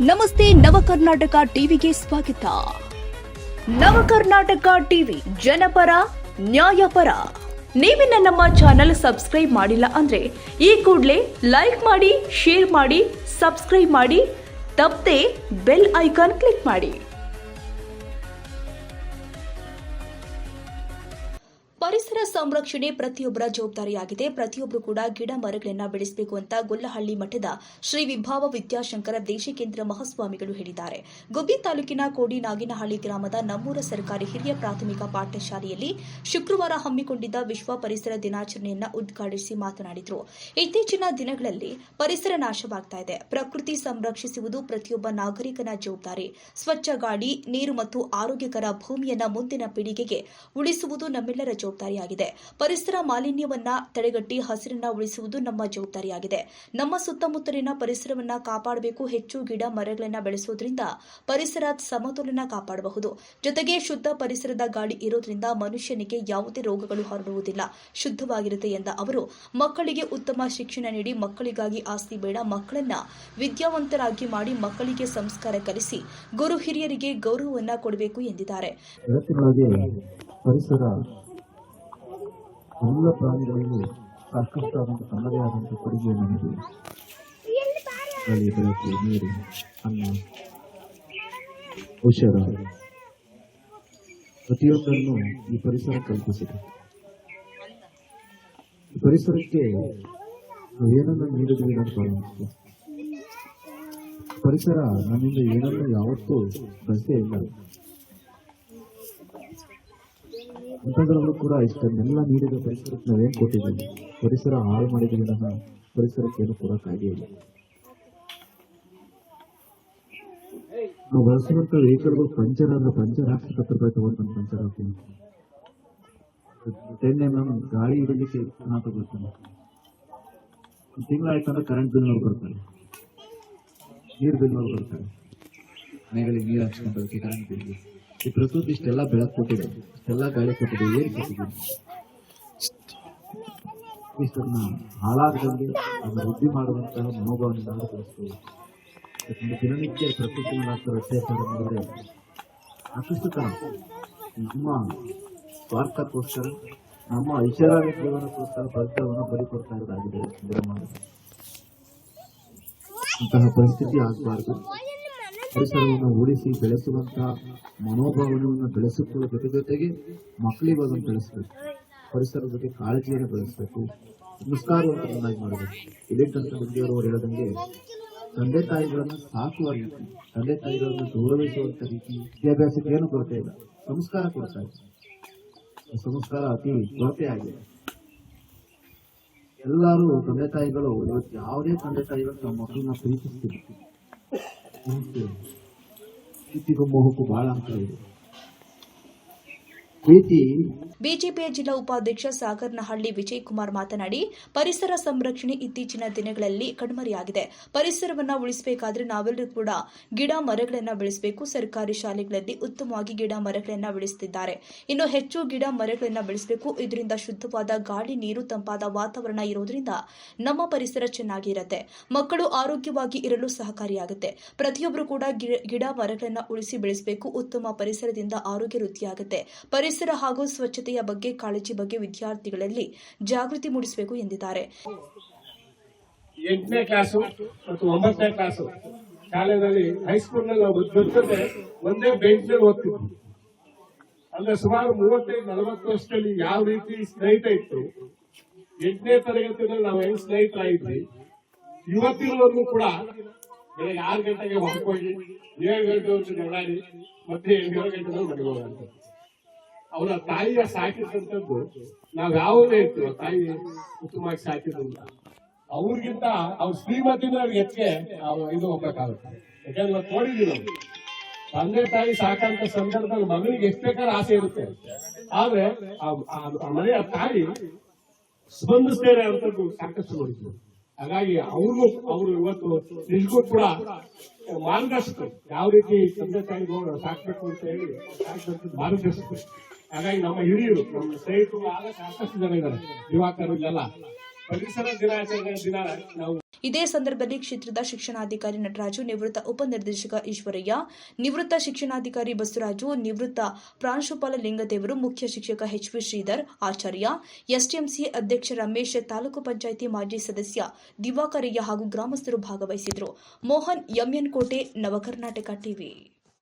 ನಮಸ್ತೆ ನವಕರ್ನಾಟಕ ಟಿವಿಗೆ ಸ್ವಾಗತ. ನವಕರ್ನಾಟಕ ಟಿವಿ ಜನಪರ ನ್ಯಾಯಪರ. ನೀವಿನ್ನ ನಮ್ಮ ಚಾನೆಲ್ ಸಬ್ಸ್ಕ್ರೈಬ್ ಮಾಡಿಲ್ಲ ಅಂದ್ರೆ ಈ ಕೂಡಲೇ ಲೈಕ್ ಮಾಡಿ, ಶೇರ್ ಮಾಡಿ, ಸಬ್ಸ್ಕ್ರೈಬ್ ಮಾಡಿ, ತಪ್ಪದೆ ಬೆಲ್ ಐಕಾನ್ ಕ್ಲಿಕ್ ಮಾಡಿ. ಪರಿಸರ ಸಂರಕ್ಷಣೆ ಪ್ರತಿಯೊಬ್ಬರ ಜವಾಬ್ದಾರಿಯಾಗಿದೆ. ಪ್ರತಿಯೊಬ್ಬರು ಕೂಡ ಗಿಡ ಮರಗಳನ್ನು ಬೆಳೆಸಬೇಕು ಅಂತ ಗೊಲ್ಲಹಳ್ಳಿ ಮಠದ ಶ್ರೀ ವಿಭಾವ ವಿದ್ಯಾಶಂಕರ ದೇಶಿಕೇಂದ್ರ ಮಹಾಸ್ವಾಮಿಗಳು ಹೇಳಿದ್ದಾರೆ. ಗುಬ್ಬಿ ತಾಲೂಕಿನ ಕೋಡಿನಾಗಿನಹಳ್ಳಿ ಗ್ರಾಮದ ನಮ್ಮೂರ ಸರ್ಕಾರಿ ಹಿರಿಯ ಪ್ರಾಥಮಿಕ ಪಾಠಶಾಲೆಯಲ್ಲಿ ಶುಕ್ರವಾರ ಹಮ್ಮಿಕೊಂಡಿದ್ದ ವಿಶ್ವ ಪರಿಸರ ದಿನಾಚರಣೆಯನ್ನು ಉದ್ಘಾಟಿಸಿ ಮಾತನಾಡಿದರು. ಇತ್ತೀಚಿನ ದಿನಗಳಲ್ಲಿ ಪರಿಸರ ನಾಶವಾಗ್ತಾ ಇದೆ. ಪ್ರಕೃತಿ ಸಂರಕ್ಷಿಸುವುದು ಪ್ರತಿಯೊಬ್ಬ ನಾಗರಿಕನ ಜವಾಬ್ದಾರಿ. ಸ್ವಚ್ಛ ಗಾಳಿ, ನೀರು ಮತ್ತು ಆರೋಗ್ಯಕರ ಭೂಮಿಯನ್ನ ಮುಂದಿನ ಪೀಳಿಗೆಗೆ ಉಳಿಸುವುದು ನಮ್ಮೆಲ್ಲರ ಜವಾಬ್ದಾರಿಯಾಗಿದೆ. ಪರಿಸರ ಮಾಲಿನ್ಯವನ್ನ ತಡೆಗಟ್ಟಿ ಹಸಿರನ್ನ ಉಳಿಸುವುದು ನಮ್ಮ ಜವಾಬ್ದಾರಿಯಾಗಿದೆ. ನಮ್ಮ ಸುತ್ತಮುತ್ತಲಿನ ಪರಿಸರವನ್ನ ಕಾಪಾಡಬೇಕು. ಹೆಚ್ಚು ಗಿಡ ಮರಗಳನ್ನು ಬೆಳೆಸುವುದರಿಂದ ಪರಿಸರ ಸಮತೋಲನ ಕಾಪಾಡಬಹುದು. ಜೊತೆಗೆ ಶುದ್ಧ ಪರಿಸರದ ಗಾಳಿ ಇರೋದ್ರಿಂದ ಮನುಷ್ಯನಿಗೆ ಯಾವುದೇ ರೋಗಗಳು ಹರಡುವುದಿಲ್ಲ, ಶುದ್ಧವಾಗಿರುತ್ತೆ ಎಂದ ಅವರು, ಮಕ್ಕಳಿಗೆ ಉತ್ತಮ ಶಿಕ್ಷಣ ನೀಡಿ, ಮಕ್ಕಳಿಗಾಗಿ ಆಸ್ತಿ ಬೇಡ, ಮಕ್ಕಳನ್ನ ವಿದ್ಯಾವಂತರಾಗಿ ಮಾಡಿ, ಮಕ್ಕಳಿಗೆ ಸಂಸ್ಕಾರ ಕಲಿಸಿ, ಗುರು ಹಿರಿಯರಿಗೆ ಗೌರವವನ್ನ ಕೊಡಬೇಕು ಎಂದಿದ್ದಾರೆ. ಪರಿಸರ ಎಲ್ಲ ಪ್ರಾಣಿಗಳಿಗೂ ಸಾಕಷ್ಟು ತನ್ನದೇ ಆದಂತಹ ಕೊಡುಗೆಯನ್ನು ನೀಡಿ ಗಾಳಿ, ಬೆಳಕು, ನೀರು, ಅನ್ನ, ಔಷಧ ಪ್ರತಿಯೊಂದನ್ನು ಈ ಪರಿಸರ ಕಲ್ಪಿಸಿದೆ. ಈ ಪರಿಸರಕ್ಕೆ ಏನನ್ನು ನೀಡಿದ್ವಿ ಅಂತ ಭಾವಿಸುತ್ತೆ. ಪರಿಸರ ನಮ್ಮಿಂದ ಏನನ್ನು ಯಾವತ್ತೂ ಬಯಸೇ ಇಲ್ಲ. ಅಂತಂದ್ರೂ ಕೂಡ ಇಷ್ಟನ್ನೆಲ್ಲ ನೀಡಿದ ಪರಿಸರಕ್ಕೆ ನಾವೇನು ಕೊಟ್ಟಿದ್ದೀವಿ? ಪರಿಸರ ಹಾಳು ಮಾಡಿದ್ದೀವಿ. ನಮ್ಮ ಪರಿಸರಕ್ಕೆ ಏನು ಕೊಡೋಕ್ಕಾಗೇ ಇಲ್ಲ. ನಾವು ಬಳಸುವಂತ ವೆಹಿಕಲ್ಗಳು ಪಂಚರ್ ಆದ್ರೆ ಪಂಚರ್ ಹಾಕಿ 10 ರೂಪಾಯಿ ತಗೊಂಡು ಪಂಚರ್ ಹಾಕ್ತೀನಿ. 10 mm ಗಾಳಿ ಇಡಲಿಕ್ಕೆ ಹಣ ತಗೋತಾನೆ. ಒಂದು ತಿಂಗಳಾಯ್ತಂದ್ರೆ ಕರೆಂಟ್ ಬಿಲ್ ನೋಡಿ ಬರ್ತಾರೆ, ನೀರು ಬಿಲ್ ನೋಡಿ ಬರ್ತಾರೆ, ಮನೆಗಳಿಗೆ ನೀರು ಹಚ್ಕೊಂಡೋದಕ್ಕೆ ಕರೆಂಟ್ ಬಿಲ್. ಈ ಪ್ರಕೃತಿ ಇಷ್ಟೆಲ್ಲ ಬೆಳಕು ಕೊಟ್ಟಿದೆ, ಇಷ್ಟೆಲ್ಲ ಗಾಳಿ ಕೊಟ್ಟಿದೆ, ಏನು ಕೊಟ್ಟಿದೆ? ಇಷ್ಟನ್ನ ಹಾಳಾಗದಂತೆ ಅದನ್ನು ವೃದ್ಧಿ ಮಾಡುವಂತಹ ಮನೋಭಾವನೆಯಿಂದ ಬೆಳೆಸ್ತೀವಿ. ದಿನನಿತ್ಯ ಪ್ರಕೃತಿ ವ್ಯತ್ಯಾಸ ಮಾಡಿದ್ರೆ ಸಾಕಷ್ಟು ತರ ನಮ್ಮ ಸ್ವಾರ್ಥಕ್ಕೋಸ್ಕರ, ನಮ್ಮ ಐಷಾರಾಮಿ ಜೀವನಕ್ಕೋಸ್ಕರ ಪರಿಸರವನ್ನು ಬಲಿಕೊಡ್ತಾ ಇರೋದಾಗಿದೆ. ಅಂತಹ ಪರಿಸ್ಥಿತಿ ಆಗಬಾರ್ದು. ಪರಿಸರವನ್ನು ಉಳಿಸಿ ಬೆಳೆಸುವಂತಹ ಮನೋಭಾವನೆಯನ್ನು ಬೆಳೆಸಿಕೊಳ್ಳುವ ಜೊತೆಗೆ ಮಕ್ಕಳಿಗೆ ಅದನ್ನು ಬೆಳೆಸಬೇಕು. ಪರಿಸರದ ಬಗ್ಗೆ ಕಾಳಜಿಯನ್ನು ಬೆಳೆಸಬೇಕು, ಸಂಸ್ಕಾರವಂತರನ್ನಾಗಿ ಮಾಡಬೇಕು. ಇಲೆಕ್ಟ್ರಿಕ್ ಮಂದಿಯವರು ಹೇಳದಂಗೆ ತಂದೆ ತಾಯಿಗಳನ್ನು ಸಾಕುವ ರೀತಿ, ತಂದೆ ತಾಯಿಗಳನ್ನು ಗೌರವಿಸುವಂತ ರೀತಿ ವಿದ್ಯಾಭ್ಯಾಸಕ್ಕೆ ಏನು ಕೊರತೆ ಇಲ್ಲ, ಸಂಸ್ಕಾರ ಕೊಡ್ತಾ ಇದೆ. ಸಂಸ್ಕಾರ ಅತಿ ಕೊರತೆ ಆಗಿದೆ. ಎಲ್ಲರೂ ತಂದೆ ತಾಯಿಗಳು ಇವತ್ತು ಯಾವುದೇ ತಂದೆ ತಾಯಿಗಳು ತಮ್ಮ ಮಕ್ಕಳನ್ನ ಪ್ರೀತಿಸ್ತೀವಿ. ಪ್ರೀತಿಗೂ ಮೋಹಕ್ಕೂ ಬಹಳ ಅಂತರ ಇದೆ. ಬಿಜೆಪಿಯ ಜಿಲ್ಲಾ ಉಪಾಧ್ಯಕ್ಷ ಸಾಗರನಹಳ್ಳಿ ವಿಜಯಕುಮಾರ್ ಮಾತನಾಡಿ, ಪರಿಸರ ಸಂರಕ್ಷಣೆ ಇತ್ತೀಚಿನ ದಿನಗಳಲ್ಲಿ ಕಣ್ಮರೆಯಾಗಿದೆ. ಪರಿಸರವನ್ನು ಉಳಿಸಬೇಕಾದ್ರೆ ನಾವೆಲ್ಲರೂ ಕೂಡ ಗಿಡ ಮರಗಳನ್ನು ಬೆಳೆಸಬೇಕು. ಸರ್ಕಾರಿ ಶಾಲೆಗಳಲ್ಲಿ ಉತ್ತಮವಾಗಿ ಗಿಡ ಮರಗಳನ್ನು ಬೆಳೆಸುತ್ತಿದ್ದಾರೆ. ಇನ್ನು ಹೆಚ್ಚು ಗಿಡ ಮರಗಳನ್ನು ಬೆಳೆಸಬೇಕು. ಇದರಿಂದ ಶುದ್ಧವಾದ ಗಾಳಿ, ನೀರು, ತಂಪಾದ ವಾತಾವರಣ ಇರೋದ್ರಿಂದ ನಮ್ಮ ಪರಿಸರ ಚೆನ್ನಾಗಿರುತ್ತೆ. ಮಕ್ಕಳು ಆರೋಗ್ಯವಾಗಿ ಇರಲು ಸಹಕಾರಿಯಾಗುತ್ತೆ. ಪ್ರತಿಯೊಬ್ಬರು ಕೂಡ ಗಿಡ ಮರಗಳನ್ನು ಉಳಿಸಿ ಬೆಳೆಸಬೇಕು. ಉತ್ತಮ ಪರಿಸರದಿಂದ ಆರೋಗ್ಯ ವೃದ್ಧಿಯಾಗುತ್ತೆ. ಪರಿಸರ ಹಾಗೂ ಸ್ವಚ್ಛತೆಯ ಬಗ್ಗೆ, ಕಾಳಜಿ ಬಗ್ಗೆ ವಿದ್ಯಾರ್ಥಿಗಳಲ್ಲಿ ಜಾಗೃತಿ ಮೂಡಿಸಬೇಕು ಎಂದಿದ್ದಾರೆ. 8ನೇ ಕ್ಲಾಸು ಮತ್ತು 9ನೇ ಕ್ಲಾಸು ಶಾಲೆಯಲ್ಲಿ, ಹೈಸ್ಕೂಲ್ನಲ್ಲಿ ನಾವು ಜೊತೆ ಒಂದೇ ಬೆಂಚ್ ನಲ್ಲಿ ಓದ್ತಿದ್ವಿ. ಅಂದ್ರೆ ಸುಮಾರು 35-40 ವರ್ಷದಲ್ಲಿ ಯಾವ ರೀತಿ ಸ್ನೇಹಿತ ಇತ್ತು, 8ನೇ ತರಗತಿಯಲ್ಲಿ ನಾವು ಹೆಂಗ್ ಸ್ನೇಹಿತರಾಗಿದ್ವಿ, ಇವತ್ತಿನವರೆಗೂ ಕೂಡ ಬೆಳಗ್ಗೆ 6 ಗಂಟೆಗೆ ಹೊರಕೋಗಿ 7 ಗಂಟೆವರೆಗೂ ಜಗಳಾಡಿ ಮತ್ತೆ 7 ಗಂಟೆವರೆಗೂ ಮನೆಗೆ ಹೋಗಂತ. ಅವರ ತಾಯಿಯ ಸಾಕಿದಂಥದ್ದು ನಾವ್ ಯಾವುದೇ ಇರ್ತೀವಿ, ತಾಯಿ ಉತ್ತಮವಾಗಿ ಸಾಕಿದ್ರಿಂದ ಅವ್ರಿಗಿಂತ ಅವ್ರ ಶ್ರೀಮತಿನ ಹೆಚ್ಚಿಗೆ ಇದು ಹೋಗ್ಬೇಕಾಗುತ್ತೆ. ಯಾಕಂದ್ರೆ ಇವತ್ತು ನೋಡಿದ್ವಿ ನಾವು, ತಂದೆ ತಾಯಿ ಸಾಕಂತ ಸಂದರ್ಭದಲ್ಲಿ ಮಗನಿಗೆ ಎಷ್ಟು ಬೇಕಾದ್ರೆ ಆಸೆ ಇರುತ್ತೆ, ಆದ್ರೆ ಆ ಮನೆಯ ತಾಯಿ ಸ್ಪಂದಿಸ್ತೇನೆ ಅಂತದ್ದು ಸಾಕಷ್ಟು ನೋಡಿದ್ವಿ. ಹಾಗಾಗಿ ಅವರು ಇವತ್ತು ನಿಜಕ್ಕೂ ಕೂಡ ಮಾರ್ಗದರ್ಶಕರು, ಯಾವ ರೀತಿ ತಂದೆ ತಾಯಿಗಳು ಸಾಕ್ಬೇಕು ಅಂತ ಹೇಳಿ ಮಾರ್ಗದರ್ಶಕರು. ಹಾಗಾಗಿ ನಮ್ಮ ಹಿರಿಯರು, ನಮ್ಮ ಸ್ನೇಹಿತರು ಆಗ ಸಾಕಷ್ಟು ಜನ ಇದ್ದಾರೆ, ಯುವಕರು, ಎಲ್ಲ ಪರಿಸರ ದಿನಾಚರಣೆ ದಿನ ನಾವು ಇದೇ ಸಂದರ್ಭದಲ್ಲಿ ಕ್ಷೇತ್ರದ ಶಿಕ್ಷಣಾಧಿಕಾರಿ ನಟರಾಜು, ನಿವೃತ್ತ ಉಪನಿರ್ದೇಶಕ ಈಶ್ವರಯ್ಯ, ನಿವೃತ್ತ ಶಿಕ್ಷಣಾಧಿಕಾರಿ ಬಸವರಾಜು, ನಿವೃತ್ತ ಪ್ರಾಂಶುಪಾಲ ಲಿಂಗದೇವರು, ಮುಖ್ಯ ಶಿಕ್ಷಕ ಎಚ್ವಿ ಶ್ರೀಧರ್, ಆಚಾರ್ಯ, ಎಸ್ಟಿಎಂಸಿ ಅಧ್ಯಕ್ಷ ರಮೇಶ್, ತಾಲೂಕು ಪಂಚಾಯಿತಿ ಮಾಜಿ ಸದಸ್ಯ ದಿವಾಕರಯ್ಯ ಹಾಗೂ ಗ್ರಾಮಸ್ಥರು ಭಾಗವಹಿಸಿದರು. ಮೋಹನ್, ಎಂಎನ್ ಕೋಟೆ, ನವಕರ್ನಾಟಕ ಟಿವಿ.